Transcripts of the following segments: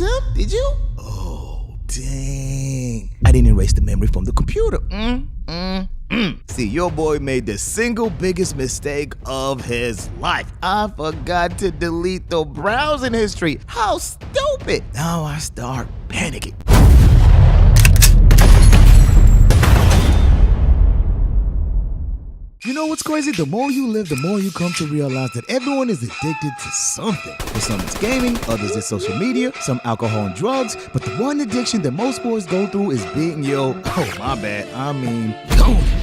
Tim, did you? Oh, dang. I didn't erase the memory from the computer. See, your boy made the single biggest mistake of his life. I forgot to delete the browsing history. How stupid. Now I start panicking. You know what's crazy? The more you live, the more you come to realize that everyone is addicted to something. For some it's gaming, others it's social media, some alcohol and drugs, but the one addiction that most boys go through is being gooning.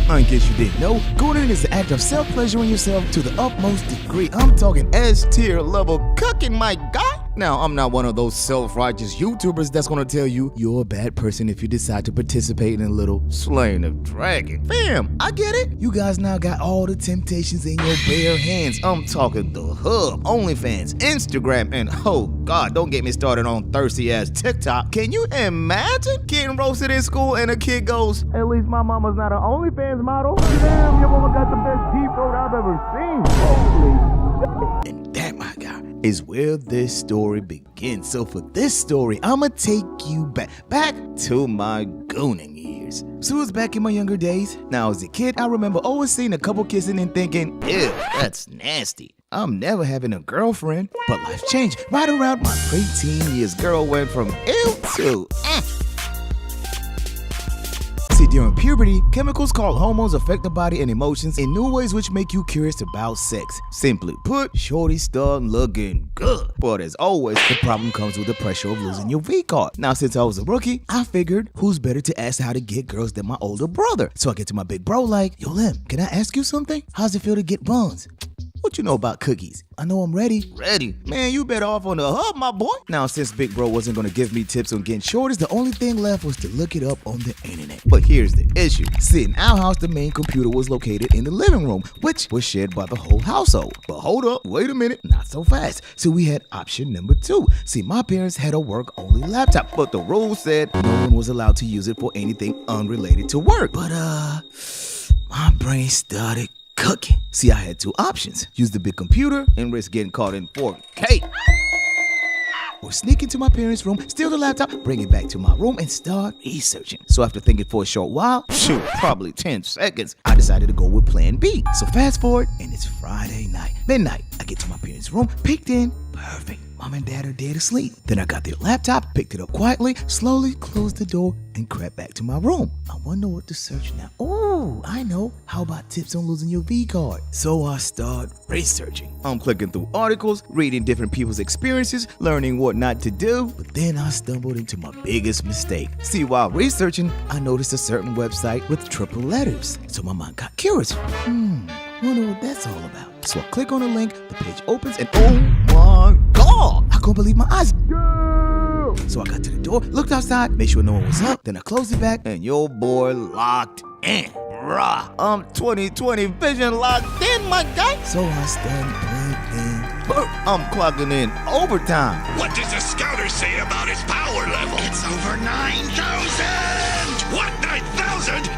In case you didn't know, gooning is the act of self-pleasuring yourself to the utmost degree. I'm talking S-tier level cooking, my guy. Now, I'm not one of those self-righteous YouTubers that's gonna tell you you're a bad person if you decide to participate in a little slaying of dragon. Fam, I get it. You guys now got all the temptations in your bare hands. I'm talking the Hub, OnlyFans, Instagram, and oh God, don't get me started on thirsty-ass TikTok. Can you imagine getting roasted in school and a kid goes, "At least my mama's not an OnlyFans model. Damn, your mama got the best deep throat I've ever seen." Holy. And that, my guy, is where this story begins. So for this story, I'ma take you back to my gooning years. So it was back in my younger days. Now as a kid, I remember always seeing a couple kissing and thinking, ew, that's nasty. I'm never having a girlfriend. But life changed. Right around my preteen years, girl went from ew to See, during puberty, chemicals called hormones affect the body and emotions in new ways which make you curious about sex. Simply put, shorty start looking good. But as always, the problem comes with the pressure of losing your V-card. Now, since I was a rookie, I figured who's better to ask how to get girls than my older brother. So I get to my big bro like, "Yo, Lim, can I ask you something? How's it feel to get buns? What you know about cookies? I know I'm ready." Ready? Man, you better off on the Hub, my boy. Now, since Big Bro wasn't gonna give me tips on getting shorties, the only thing left was to look it up on the internet. But here's the issue. See, in our house, the main computer was located in the living room, which was shared by the whole household. But hold up, wait a minute, not so fast. So we had option number 2. See, my parents had a work-only laptop, but the rules said no one was allowed to use it for anything unrelated to work. But my brain started cooking. See, I had 2 options. Use the big computer and risk getting caught in 4K. Or sneak into my parents' room, steal the laptop, bring it back to my room, and start researching. So after thinking for a short while, probably 10 seconds, I decided to go with plan B. So fast forward, and it's Friday night. Midnight, I get to my parents' room, peeked in, perfect. Mom and Dad are dead asleep. Then I got their laptop, picked it up quietly, slowly closed the door, and crept back to my room. I wonder what to search now. Oh, I know. How about tips on losing your V-card? So I start researching. I'm clicking through articles, reading different people's experiences, learning what not to do. But then I stumbled into my biggest mistake. See, while researching, I noticed a certain website with triple letters. So my mind got curious. Wonder what that's all about. So I click on the link, the page opens, and oh my God, I couldn't believe my eyes. Yeah! So I got to the door, looked outside, made sure no one was up, then I closed it back, and your boy locked in. Bruh, I'm 20/20 vision locked in, my guy. So I started playing. I'm clocking in overtime. What does the scouter say about his power level? It's over 9,000! What, 9,000?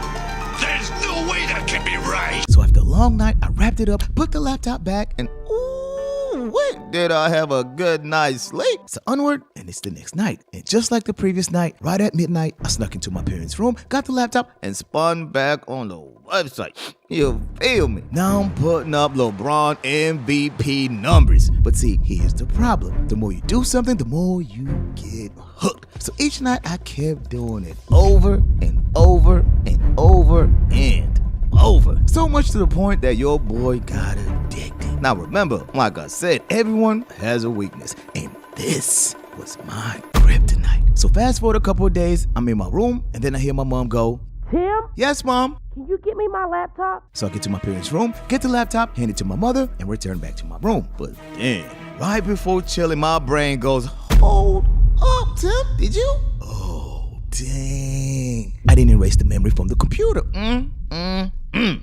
There's no way that can be right. So after a long night, I wrapped it up, put the laptop back, and ooh, wait, did I have a good night's sleep? So onward, and it's the next night. And just like the previous night, right at midnight, I snuck into my parents' room, got the laptop, and spun back on the website. You feel me? Now I'm putting up LeBron MVP numbers. But see, here's the problem. The more you do something, the more you get hooked. So each night I kept doing it over and over and over and over. So much to the point that your boy got addicted. Now remember, like I said, everyone has a weakness. And this was my kryptonite. So fast forward a couple of days, I'm in my room, and then I hear my mom go, "Tim? Yes, Mom? Can you get me my laptop?" So I get to my parents' room, get the laptop, hand it to my mother, and return back to my room. But then, right before chilling, my brain goes, hold up, Tim, did you? Oh, dang. I didn't erase the memory from the computer.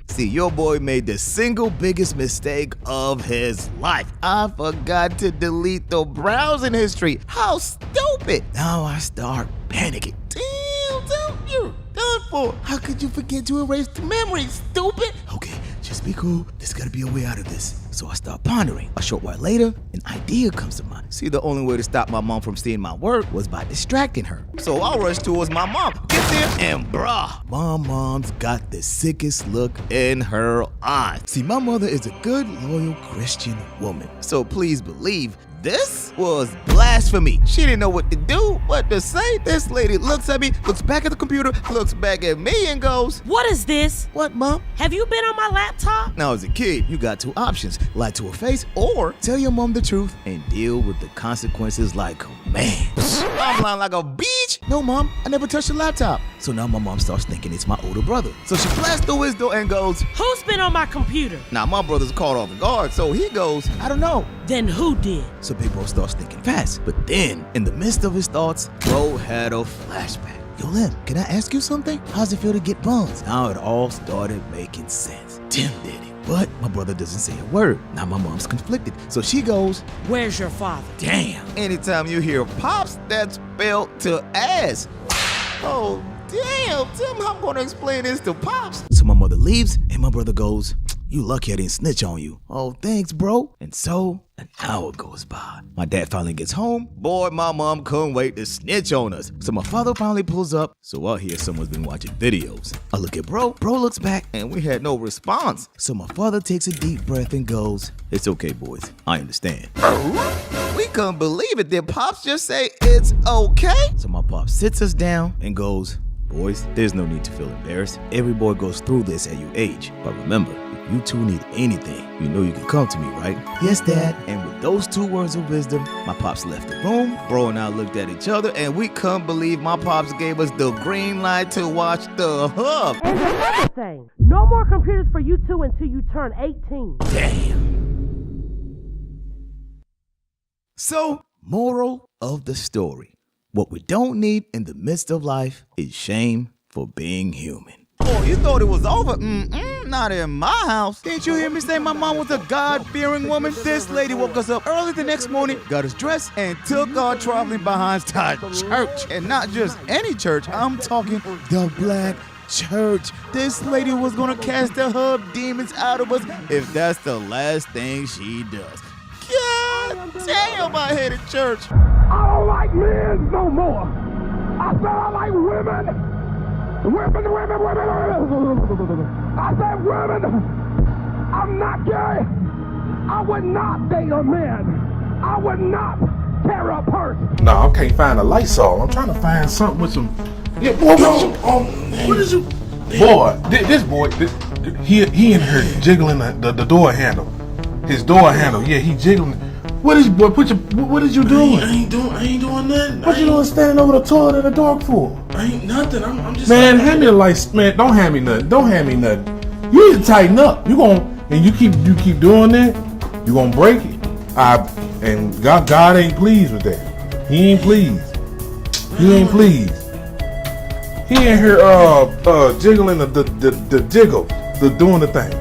See, your boy made the single biggest mistake of his life. I forgot to delete the browsing history. How stupid. Now I start panicking. Damn, you're done for. How could you forget to erase the memory, stupid? Okay, just be cool. There's gotta be a way out of this. So I start pondering. A short while later, an idea comes to mind. See, the only way to stop my mom from seeing my work was by distracting her. So I rush towards my mom. Get there, and bruh, my mom's got the sickest look in her eyes. See, my mother is a good, loyal Christian woman. So please believe this was blasphemy. She didn't know what to do, what to say. This lady looks at me, looks back at the computer, looks back at me and goes, What is this? "What, Mom?" Have you been on my laptop? Now, as a kid, you got two options: lie to her face or tell your mom the truth and deal with the consequences like a man. I'm lying like a beach. No, Mom, I never touched your laptop. So now my mom starts thinking it's my older brother. So she blasts through his door and goes, Who's been on my computer? now my brother's caught off guard, so he goes, "I don't know." Then who did? So Big Bro starts thinking fast. But then, in the midst of his thoughts, Bro had a flashback. Yo, Lim, can I ask you something? How's it feel to get buns? Now it all started making sense. Tim did it. But my brother doesn't say a word. Now my mom's conflicted. So she goes, Where's your father? damn. Anytime you hear pops, that's spelled to ass. Oh, damn, Tim, I'm gonna explain this to pops. So my mother leaves, and my brother goes, you lucky I didn't snitch on you. Oh, thanks, bro. And so, an hour goes by. My dad finally gets home. Boy, my mom couldn't wait to snitch on us. So my father finally pulls up. So I hear someone's been watching videos. I look at bro. Bro looks back, and we had no response. So my father takes a deep breath and goes, it's okay, boys. I understand. We couldn't believe it. Did Pops just say it's okay? So my Pops sits us down and goes, boys, there's no need to feel embarrassed. Every boy goes through this at your age. But remember, if you two need anything, you know you can come to me, right? Yes, Dad. And with those two words of wisdom, my Pops left the room. Bro and I looked at each other, and we couldn't believe my Pops gave us the green light to watch the hub. And another thing, no more computers for you two until you turn 18. Damn. So, moral of the story. What we don't need in the midst of life is shame for being human. Oh, you thought it was over? Not in my house. Didn't you hear me say my mom was a God-fearing woman? This lady woke us up early the next morning, got us dressed, and took our traveling behinds to church. And not just any church, I'm talking the black church. This lady was gonna cast the hub demons out of us if that's the last thing she does. God damn, I hated church. I don't like men no more. I said I like women. Women. I said women. I'm not gay. I would not date a man. I would not carry a purse. No, I can't find a Lysol. I'm trying to find something with some. Yeah, boy, what is you? Boy, this boy, he in here jiggling the door handle. His door handle, yeah, he jiggling. What is boy? What is you doing? I ain't doing nothing. What you doing standing over the toilet in the dark for? I ain't nothing. I'm just. Man, hand me the lights. Man, don't hand me nothing. Don't hand me nothing. You need to tighten up. You keep doing that. You gonna break it. And God ain't pleased with that. He ain't pleased. He ain't pleased. He in here jiggling the jiggle, doing the thing.